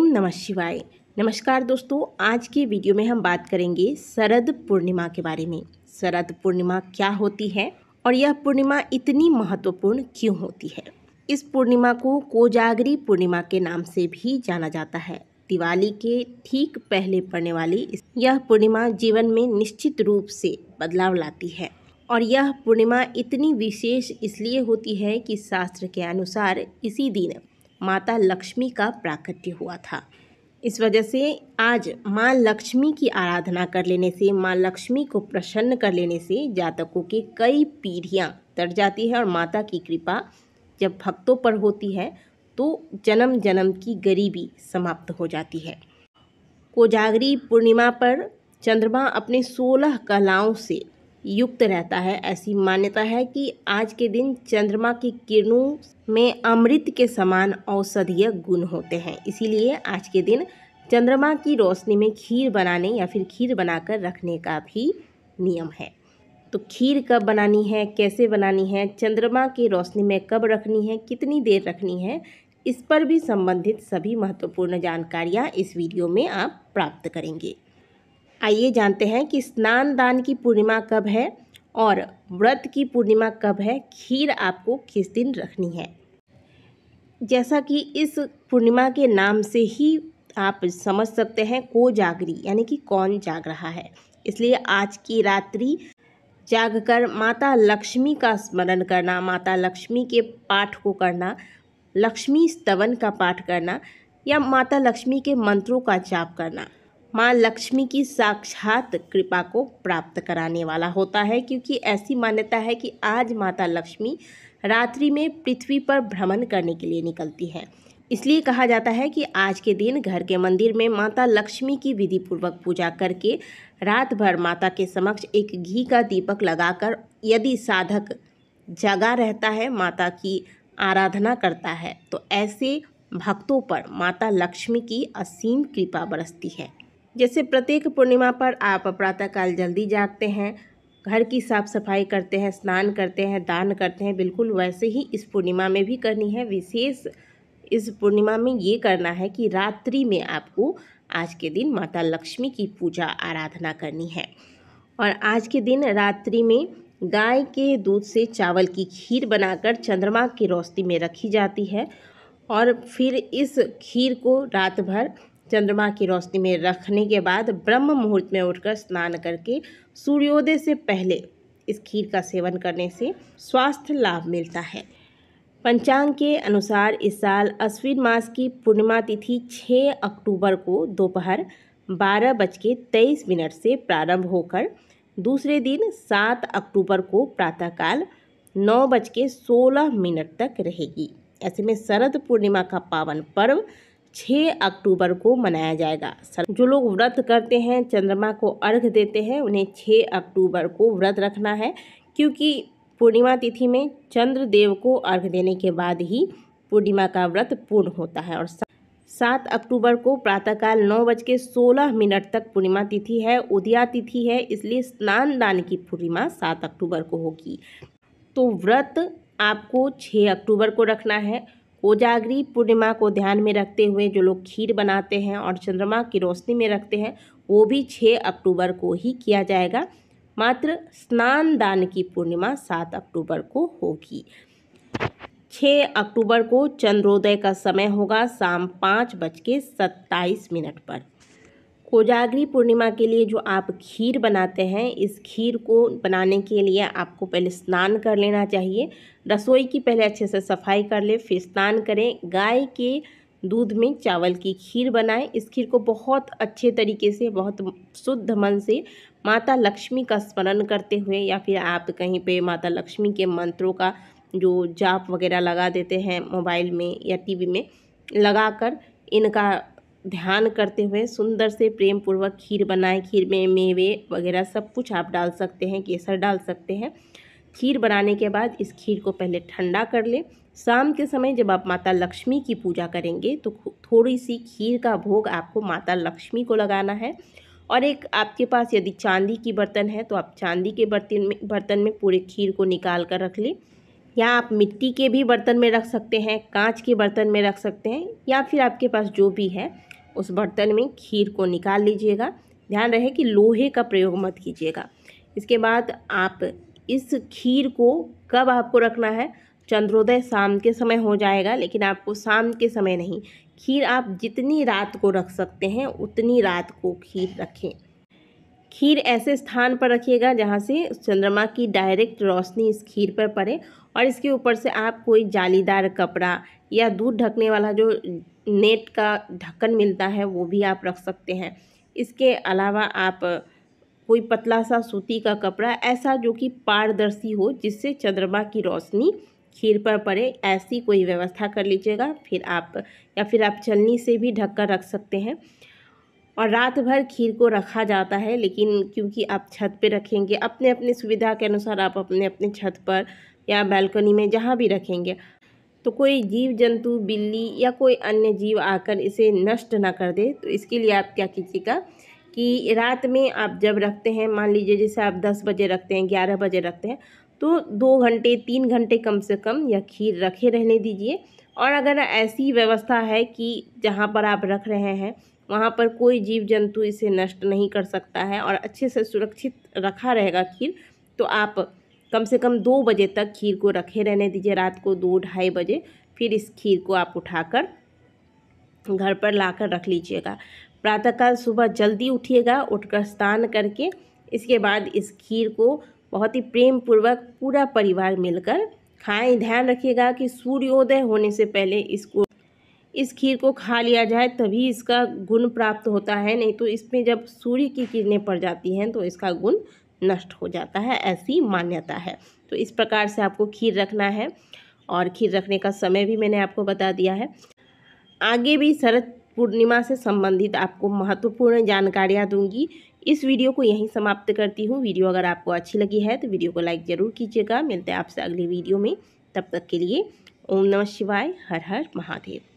ओम नमः शिवाय। नमस्कार दोस्तों, आज की वीडियो में हम बात करेंगे शरद पूर्णिमा के बारे में। शरद पूर्णिमा क्या होती है और यह पूर्णिमा इतनी महत्वपूर्ण क्यों होती है। इस पूर्णिमा को कोजागरी पूर्णिमा के नाम से भी जाना जाता है। दिवाली के ठीक पहले पड़ने वाली यह पूर्णिमा जीवन में निश्चित रूप से बदलाव लाती है और यह पूर्णिमा इतनी विशेष इसलिए होती है कि शास्त्र के अनुसार इसी दिन माता लक्ष्मी का प्राकट्य हुआ था। इस वजह से आज माँ लक्ष्मी की आराधना कर लेने से, माँ लक्ष्मी को प्रसन्न कर लेने से जातकों की कई पीढ़ियाँ तर जाती है और माता की कृपा जब भक्तों पर होती है तो जन्म जन्म की गरीबी समाप्त हो जाती है। कोजागरी पूर्णिमा पर चंद्रमा अपने 16 कलाओं से युक्त रहता है। ऐसी मान्यता है कि आज के दिन चंद्रमा की किरणों में अमृत के समान औषधीय गुण होते हैं, इसीलिए आज के दिन चंद्रमा की रोशनी में खीर बनाने या फिर खीर बनाकर रखने का भी नियम है। तो खीर कब बनानी है, कैसे बनानी है, चंद्रमा की रोशनी में कब रखनी है, कितनी देर रखनी है, इस पर भी संबंधित सभी महत्वपूर्ण जानकारियाँ इस वीडियो में आप प्राप्त करेंगे। आइए जानते हैं कि स्नान दान की पूर्णिमा कब है और व्रत की पूर्णिमा कब है, खीर आपको किस दिन रखनी है। जैसा कि इस पूर्णिमा के नाम से ही आप समझ सकते हैं, कोजागरी यानी कि कौन जाग रहा है, इसलिए आज की रात्रि जागकर माता लक्ष्मी का स्मरण करना, माता लक्ष्मी के पाठ को करना, लक्ष्मी स्तवन का पाठ करना या माता लक्ष्मी के मंत्रों का जाप करना माँ लक्ष्मी की साक्षात कृपा को प्राप्त कराने वाला होता है, क्योंकि ऐसी मान्यता है कि आज माता लक्ष्मी रात्रि में पृथ्वी पर भ्रमण करने के लिए निकलती है। इसलिए कहा जाता है कि आज के दिन घर के मंदिर में माता लक्ष्मी की विधि पूर्वक पूजा करके रात भर माता के समक्ष एक घी का दीपक लगाकर यदि साधक जगा रहता है, माता की आराधना करता है, तो ऐसे भक्तों पर माता लक्ष्मी की असीम कृपा बरसती है। जैसे प्रत्येक पूर्णिमा पर आप प्रातःकाल जल्दी जागते हैं, घर की साफ सफाई करते हैं, स्नान करते हैं, दान करते हैं, बिल्कुल वैसे ही इस पूर्णिमा में भी करनी है। विशेष इस पूर्णिमा में ये करना है कि रात्रि में आपको आज के दिन माता लक्ष्मी की पूजा आराधना करनी है और आज के दिन रात्रि में गाय के दूध से चावल की खीर बनाकर चंद्रमा की रोशनी में रखी जाती है और फिर इस खीर को रात भर चंद्रमा की रोशनी में रखने के बाद ब्रह्म मुहूर्त में उठकर स्नान करके सूर्योदय से पहले इस खीर का सेवन करने से स्वास्थ्य लाभ मिलता है। पंचांग के अनुसार इस साल अश्विन मास की पूर्णिमा तिथि 6 अक्टूबर को दोपहर 12:23 से प्रारंभ होकर दूसरे दिन 7 अक्टूबर को प्रातःकाल 9:16 तक रहेगी। ऐसे में शरद पूर्णिमा का पावन पर्व 6 अक्टूबर को मनाया जाएगा। जो लोग व्रत करते हैं, चंद्रमा को अर्घ देते हैं, उन्हें 6 अक्टूबर को व्रत रखना है, क्योंकि पूर्णिमा तिथि में चंद्र देव को अर्घ देने के बाद ही पूर्णिमा का व्रत पूर्ण होता है और 7 अक्टूबर को प्रातःकाल 9:16 तक पूर्णिमा तिथि है, उदया तिथि है, इसलिए स्नान दान की पूर्णिमा 7 अक्टूबर को होगी। तो व्रत आपको 6 अक्टूबर को रखना है। कोजागरी पूर्णिमा को ध्यान में रखते हुए जो लोग खीर बनाते हैं और चंद्रमा की रोशनी में रखते हैं, वो भी 6 अक्टूबर को ही किया जाएगा। मात्र स्नान दान की पूर्णिमा 7 अक्टूबर को होगी। 6 अक्टूबर को चंद्रोदय का समय होगा शाम 5:27 पर। कोजागरी पूर्णिमा के लिए जो आप खीर बनाते हैं, इस खीर को बनाने के लिए आपको पहले स्नान कर लेना चाहिए। रसोई की पहले अच्छे से सफाई कर ले, फिर स्नान करें। गाय के दूध में चावल की खीर बनाएं। इस खीर को बहुत अच्छे तरीके से, बहुत शुद्ध मन से माता लक्ष्मी का स्मरण करते हुए या फिर आप कहीं पे माता लक्ष्मी के मंत्रों का जो जाप वगैरह लगा देते हैं मोबाइल में या टीवी में, लगाकर इनका ध्यान करते हुए सुंदर से प्रेम पूर्वक खीर बनाएं। खीर में मेवे वगैरह सब कुछ आप डाल सकते हैं, केसर डाल सकते हैं। खीर बनाने के बाद इस खीर को पहले ठंडा कर लें। शाम के समय जब आप माता लक्ष्मी की पूजा करेंगे तो थोड़ी सी खीर का भोग आपको माता लक्ष्मी को लगाना है और एक आपके पास यदि चांदी की बर्तन है तो आप चांदी के बर्तन में पूरे खीर को निकाल कर रख लें, या आप मिट्टी के भी बर्तन में रख सकते हैं, कांच के बर्तन में रख सकते हैं, या फिर आपके पास जो भी है उस बर्तन में खीर को निकाल लीजिएगा। ध्यान रहे कि लोहे का प्रयोग मत कीजिएगा। इसके बाद आप इस खीर को कब आपको रखना है, चंद्रोदय शाम के समय हो जाएगा, लेकिन आपको शाम के समय नहीं, खीर आप जितनी रात को रख सकते हैं उतनी रात को खीर रखें। खीर ऐसे स्थान पर रखिएगा जहाँ से चंद्रमा की डायरेक्ट रोशनी इस खीर पर पड़े, और इसके ऊपर से आप कोई जालीदार कपड़ा या दूध ढकने वाला जो नेट का ढक्कन मिलता है वो भी आप रख सकते हैं। इसके अलावा आप कोई पतला सा सूती का कपड़ा, ऐसा जो कि पारदर्शी हो, जिससे चंद्रमा की रोशनी खीर पर पड़े, ऐसी कोई व्यवस्था कर लीजिएगा। फिर आप छलनी से भी ढक कर रख सकते हैं। और रात भर खीर को रखा जाता है, लेकिन क्योंकि आप छत पे रखेंगे, अपने अपने सुविधा के अनुसार आप अपने अपने छत पर या बालकनी में जहाँ भी रखेंगे, तो कोई जीव जंतु, बिल्ली या कोई अन्य जीव आकर इसे नष्ट ना कर दे। तो इसके लिए आप क्या कीजिएगा कि रात में आप जब रखते हैं, मान लीजिए जैसे आप 10 बजे रखते हैं, 11 बजे रखते हैं, तो 2 घंटे 3 घंटे कम से कम यह खीर रखे रहने दीजिए। और अगर ऐसी व्यवस्था है कि जहाँ पर आप रख रहे हैं वहाँ पर कोई जीव जंतु इसे नष्ट नहीं कर सकता है और अच्छे से सुरक्षित रखा रहेगा खीर, तो आप कम से कम 2 बजे तक खीर को रखे रहने दीजिए, रात को 2-2:30 बजे। फिर इस खीर को आप उठाकर घर पर लाकर रख लीजिएगा। प्रातःकाल सुबह जल्दी उठिएगा, उठकर स्नान करके इसके बाद इस खीर को बहुत ही प्रेम पूर्वक पूरा परिवार मिलकर खाएं। ध्यान रखिएगा कि सूर्योदय होने से पहले इस खीर को खा लिया जाए, तभी इसका गुण प्राप्त होता है, नहीं तो इसमें जब सूर्य की किरणें पड़ जाती हैं तो इसका गुण नष्ट हो जाता है, ऐसी मान्यता है। तो इस प्रकार से आपको खीर रखना है, और खीर रखने का समय भी मैंने आपको बता दिया है। आगे भी शरद पूर्णिमा से संबंधित आपको महत्वपूर्ण जानकारियाँ दूंगी। इस वीडियो को यहीं समाप्त करती हूँ। वीडियो अगर आपको अच्छी लगी है तो वीडियो को लाइक ज़रूर कीजिएगा। मिलते हैं आपसे अगली वीडियो में, तब तक के लिए ओम नमः शिवाय, हर हर महादेव।